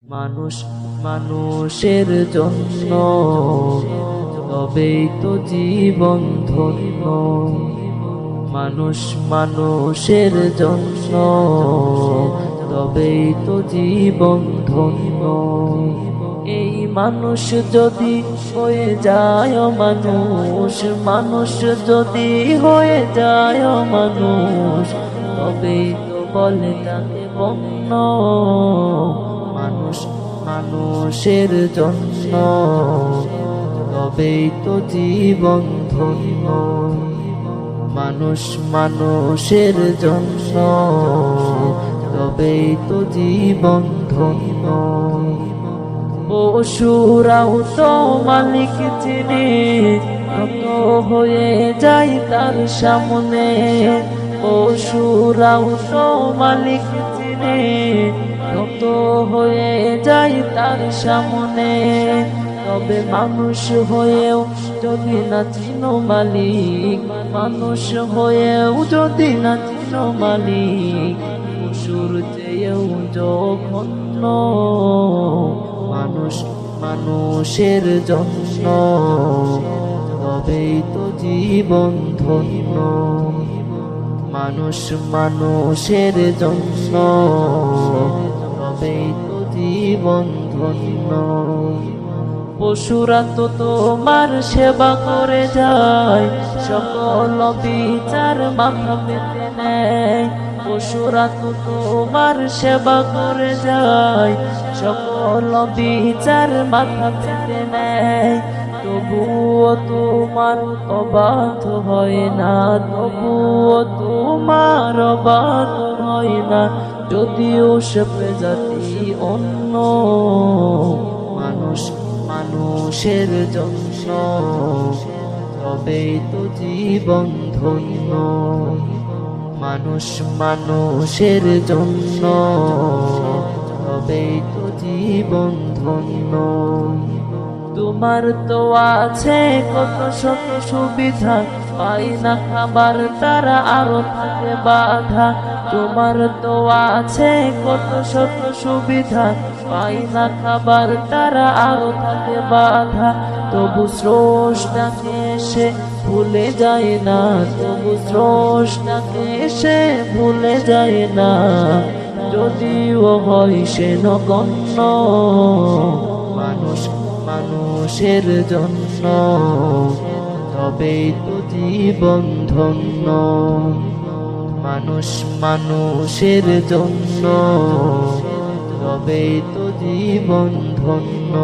মানুষ মানুষের জন্য, তবেই তো জীবন ধন্য। মানুষ মানুষের জন্য, তবেই তো জীবন ধন্য। এই মানুষ যদি হয়ে যায় মানুষ, মানুষ যদি হয়ে যায় মানুষ, তবেই তো বলে তাকে বন্য। মানুষ মানুষের জন্য, তবেই তো জীবন ধন্য। মানুষ মানুষের জন্য, তবেই তো জীবন ধন্য। পশুরাও তো মালিক চিনে, নত হয়ে যায় তার সামনে। পশুরাও তো মালিক চিনে, নত হয়ে যায় তার সামনে। তবে মানুষ হয়েও যদি না চিনো মালিক, মানুষ হয়েও যদি না চিনো মালিক, পশুর চেয়েও জঘন্য। মানুষ মানুষের জন্য, তবেই তো জীবন ধন্য। মানুষ মানুষের জন্য, তবেই তো জীবন ধন্য। পশুরা তো তোমার সেবা করে যায়, সকল বিচার মাথা পেতে নেয়। পশুরা তো তোমার সেবা করে যায়, সকল বিচার মাথা পেতে নেয়। তবুও তোমার অবাধ হয় না, তবুও তোমার অবাধ হয় না, যদিও সে প্রজাতি অন্য। মানুষ মানুষের জন্য, তবেই তো জীবন ধন্য। মানুষ মানুষের জন্য, তবেই তো জীবন ধন্য। তোমার তো আছে কত শত সুবিধা, পাই না খাবার তারা আরো থাকে বাধা। তোমার তো আছে কত শত সুবিধা, পাই না খাবার তারা আরো থাকে বাধা। তবু স্রষ্টাকে সে ভুলে যায় না, তবু স্রষ্টাকে সে ভুলে যায় না, যদিও হয় সে নগণ্য। মানুষ মানুষের জন্য, তবেই তো জীবন ধন্য। মানুষ মানুষের জন্য, তবেই তো জীবন ধন্য।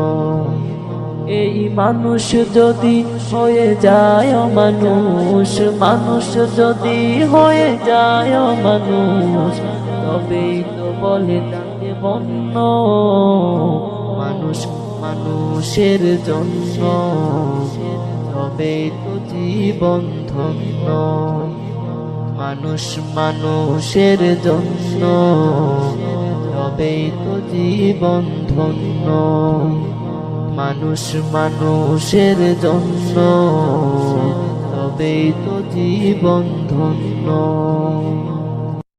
এই মানুষ যদি হয়ে যায় মানুষ, মানুষ যদি হয়ে যায় মানুষ, তবেই তো বলে তাকে বন্য। মানুষ মানুষের জন্য, তবেই তো জীবন ধন্য। মানুষ মানুষের জন্য, তবেই তো জীবন ধন্য। মানুষ মানুষের জন্য, তবেই তো জীবন ধন্য।